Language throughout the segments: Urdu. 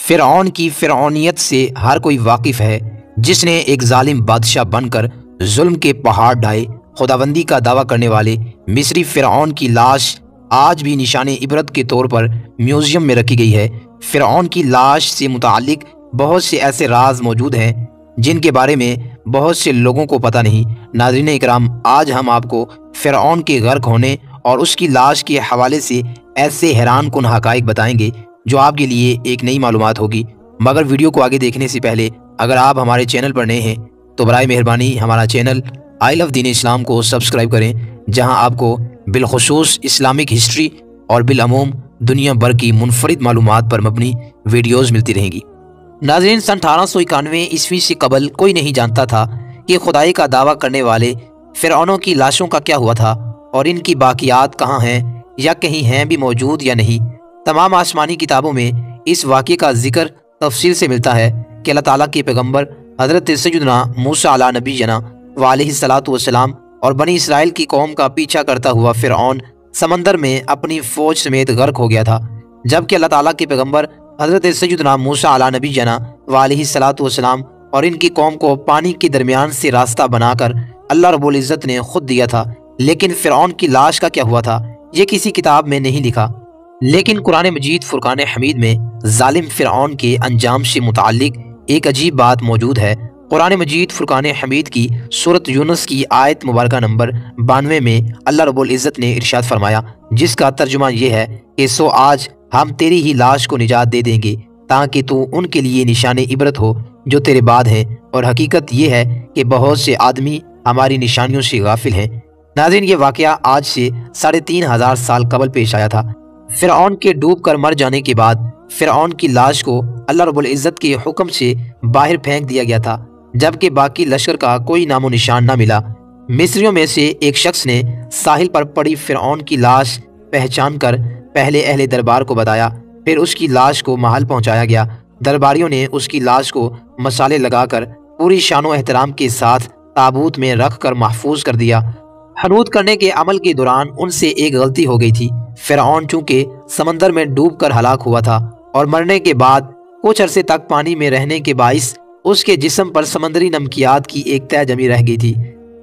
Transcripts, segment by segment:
فرعون کی فرعونیت سے ہر کوئی واقف ہے، جس نے ایک ظالم بادشاہ بن کر ظلم کے پہاڑ ڈھائے۔ خداوندی کا دعویٰ کرنے والے مصری فرعون کی لاش آج بھی نشان عبرت کے طور پر میوزیم میں رکھی گئی ہے۔ فرعون کی لاش سے متعلق بہت سے ایسے راز موجود ہیں جن کے بارے میں بہت سے لوگوں کو پتہ نہیں۔ ناظرین اکرام، آج ہم آپ کو فرعون کے غرق ہونے اور اس کی لاش کے حوالے سے ایسے حیران کن حقائق بتائیں گے جو آپ کے لیے ایک نئی معلومات ہوگی۔ مگر ویڈیو کو آگے دیکھنے سے پہلے اگر آپ ہمارے چینل پر نئے ہیں تو برائے مہربانی ہمارا چینل آئی لو دین اسلام کو سبسکرائب کریں، جہاں آپ کو بالخصوص اسلامک ہسٹری اور بالعموم دنیا بھر کی منفرد معلومات پر مبنی ویڈیوز ملتی رہیں گی۔ ناظرین، سن 1891 عیسوی سے قبل کوئی نہیں جانتا تھا کہ خدائی کا دعویٰ کرنے والے فرعونوں کی لاشوں کا کیا ہوا تھا اور ان کی باقیات کہاں ہیں یا کہیں ہیں بھی موجود یا نہیں۔ تمام آسمانی کتابوں میں اس واقعے کا ذکر تفصیل سے ملتا ہے کہ اللہ تعالیٰ کے پیغمبر حضرت سیدنا موسیٰ علیہ نبینا وعلیہ الصلاۃ والسلام اور بنی اسرائیل کی قوم کا پیچھا کرتا ہوا فرعون سمندر میں اپنی فوج سمیت غرق ہو گیا تھا، جبکہ اللہ تعالیٰ کے پیغمبر حضرت سیدنا موسیٰ علیہ نبینا وعلیہ الصلاۃ والسلام اور ان کی قوم کو پانی کے درمیان سے راستہ بنا کر اللہ رب العزت نے خود دیا تھا۔ لیکن فرعون کی لاش کا کیا ہوا تھا یہ کسی کتاب میں نہیں لکھا، لیکن قرآن مجید فرقان حمید میں ظالم فرعون کے انجام سے متعلق ایک عجیب بات موجود ہے۔ قرآن مجید فرقان حمید کی سورۃ یونس کی آیت مبارکہ نمبر 92 میں اللہ رب العزت نے ارشاد فرمایا، جس کا ترجمہ یہ ہے کہ سو آج ہم تیری ہی لاش کو نجات دے دیں گے تاکہ تو ان کے لیے نشان عبرت ہو جو تیرے بعد ہیں، اور حقیقت یہ ہے کہ بہت سے آدمی ہماری نشانیوں سے غافل ہیں۔ ناظرین، یہ واقعہ آج سے 3500 سال قبل پیش آیا تھا۔ فرعون کے ڈوب کر مر جانے کے بعد فرعون کی لاش کو اللہ رب العزت کے حکم سے باہر پھینک دیا گیا تھا، جبکہ باقی لشکر کا کوئی نام و نشان نہ ملا۔ مصریوں میں سے ایک شخص نے ساحل پر پڑی فرعون کی لاش پہچان کر پہلے اہل دربار کو بتایا، پھر اس کی لاش کو محل پہنچایا گیا۔ درباریوں نے اس کی لاش کو مسالے لگا کر پوری شان و احترام کے ساتھ تابوت میں رکھ کر محفوظ کر دیا۔ حنوط کرنے کے عمل کے دوران ان سے ایک غلطی ہو گئی تھی۔ فرعون چونکہ سمندر میں ڈوب کر ہلاک ہوا تھا اور مرنے کے بعد کچھ عرصے تک پانی میں رہنے کے باعث اس کے جسم پر سمندری نمکیات کی ایک تہ جمی رہ گئی تھی۔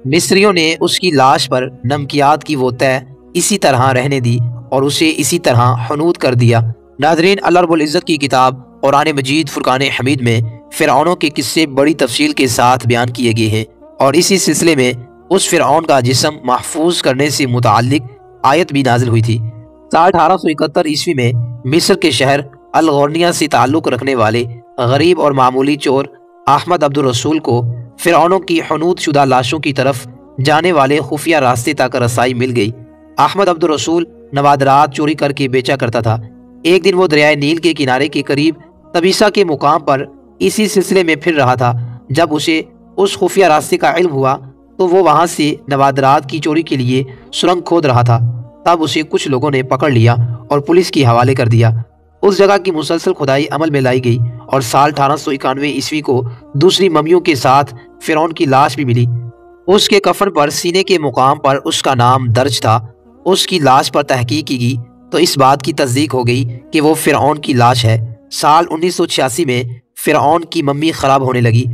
مصریوں نے اس کی لاش پر نمکیات کی وہ تہ اسی طرح رہنے دی اور اسے اسی طرح حنوط کر دیا۔ ناظرین، اللہ رب العزت کی کتاب قرآن مجید فرقان حمید میں فرعونوں کے قصے بڑی تفصیل کے ساتھ بیان کیے گئے ہیں، اور اسی سلسلے میں اس فرعون کا جسم محفوظ کرنے سے متعلق آیت بھی نازل ہوئی تھی۔ سال 1871 عیسوی میں مصر کے شہر الغورنیہ سے تعلق رکھنے والے غریب اور معمولی چور احمد عبد الرسول کو فرعونوں کی حنوط شدہ لاشوں کی طرف جانے والے خفیہ راستے تک رسائی مل گئی۔ احمد عبد الرسول نوادرات چوری کر کے بیچا کرتا تھا۔ ایک دن وہ دریائے نیل کے کنارے کے قریب طبیسہ کے مقام پر اسی سلسلے میں پھر رہا تھا۔ جب اسے اس خفیہ راستے کا علم ہوا تو وہ وہاں سے نوادرات کی چوری کے لیے سرنگ کھود رہا تھا۔ تب اسے کچھ لوگوں نے پکڑ لیا اور پولیس کے حوالے کر دیا۔ اس جگہ کی مسلسل کھدائی عمل میں لائی گئی اور سال 1891 عیسوی کو دوسری ممیوں کے ساتھ فرعون کی لاش بھی ملی۔ اس کے کفن پر سینے کے مقام پر اس کا نام درج تھا۔ اس کی لاش پر تحقیق کی گئی تو اس بات کی تصدیق ہو گئی کہ وہ فرعون کی لاش ہے۔ سال 1986 میں فرعون کی ممی خراب ہونے لگی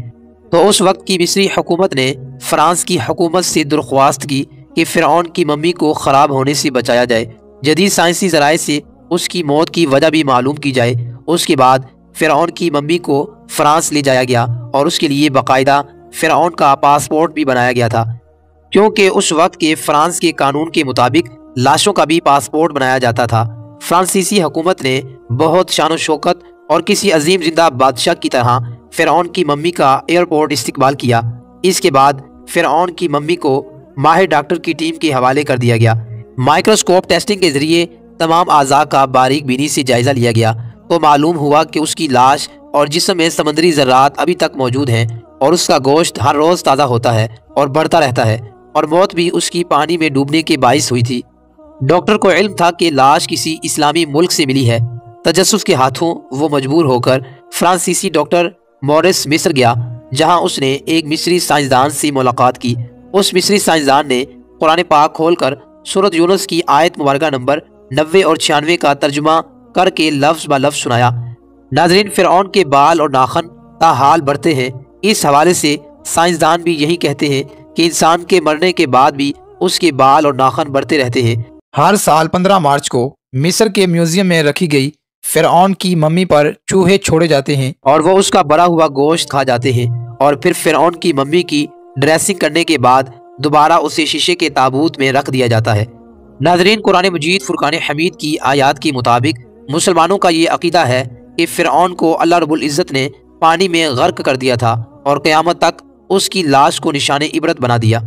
تو اس وقت کی مصری حکومت نے فرانس کی حکومت سے درخواست کی کہ فرعون کی ممی کو خراب ہونے سے بچایا جائے، جدید سائنسی ذرائع سے اس کی موت کی وجہ بھی معلوم کی جائے۔ اس کے بعد فرعون کی ممی کو فرانس لے جایا گیا اور اس کے لیے باقاعدہ فرعون کا پاسپورٹ بھی بنایا گیا تھا، کیونکہ اس وقت کے فرانس کے قانون کے مطابق لاشوں کا بھی پاسپورٹ بنایا جاتا تھا۔ فرانسیسی حکومت نے بہت شان و شوکت اور کسی عظیم زندہ بادشاہ کی طرح فرعون کی ممی کا ایئرپورٹ استقبال کیا۔ اس کے بعد فرعون کی ممی کو ماہر ڈاکٹر کی ٹیم کے حوالے کر دیا گیا۔ مائکروسکوپ ٹیسٹنگ کے ذریعے تمام اعضاء کا باریک بینی سے جائزہ لیا گیا تو معلوم ہوا کہ اس کی لاش اور جسم میں سمندری ذرات ابھی تک موجود ہیں، اور اس کا گوشت ہر روز تازہ ہوتا ہے اور بڑھتا رہتا ہے، اور موت بھی اس کی پانی میں ڈوبنے کے باعث ہوئی تھی۔ ڈاکٹر کو علم تھا کہ لاش کسی اسلامی ملک سے ملی ہے۔ تجسس کے ہاتھوں وہ مجبور ہو کر فرانسیسی ڈاکٹر مورس مصر گیا، جہاں اس نے ایک مصری سائنسدان سے ملاقات کی۔ اس مصری سائنسدان نے قرآن پاک کھول کر سورۃ یونس کی آیت مبارکہ نمبر 90 اور 96 کا ترجمہ کر کے لفظ بہ لفظ سنایا۔ ناظرین، فرعون کے بال اور ناخن تاحال بڑھتے ہیں۔ اس حوالے سے سائنسدان بھی یہی کہتے ہیں کہ انسان کے مرنے کے بعد بھی اس کے بال اور ناخن بڑھتے رہتے ہیں۔ ہر سال 15 مارچ کو مصر کے میوزیم میں رکھی گئی فرعون کی ممی پر چوہے چھوڑے جاتے ہیں اور وہ اس کا بڑا ہوا گوشت کھا جاتے ہیں، اور پھر فرعون کی ممی کی ڈریسنگ کرنے کے بعد دوبارہ اسے شیشے کے تابوت میں رکھ دیا جاتا ہے۔ ناظرین، قرآن مجید فرقان حمید کی آیات کے مطابق مسلمانوں کا یہ عقیدہ ہے کہ فرعون کو اللہ رب العزت نے پانی میں غرق کر دیا تھا اور قیامت تک اس کی لاش کو نشان عبرت بنا دیا۔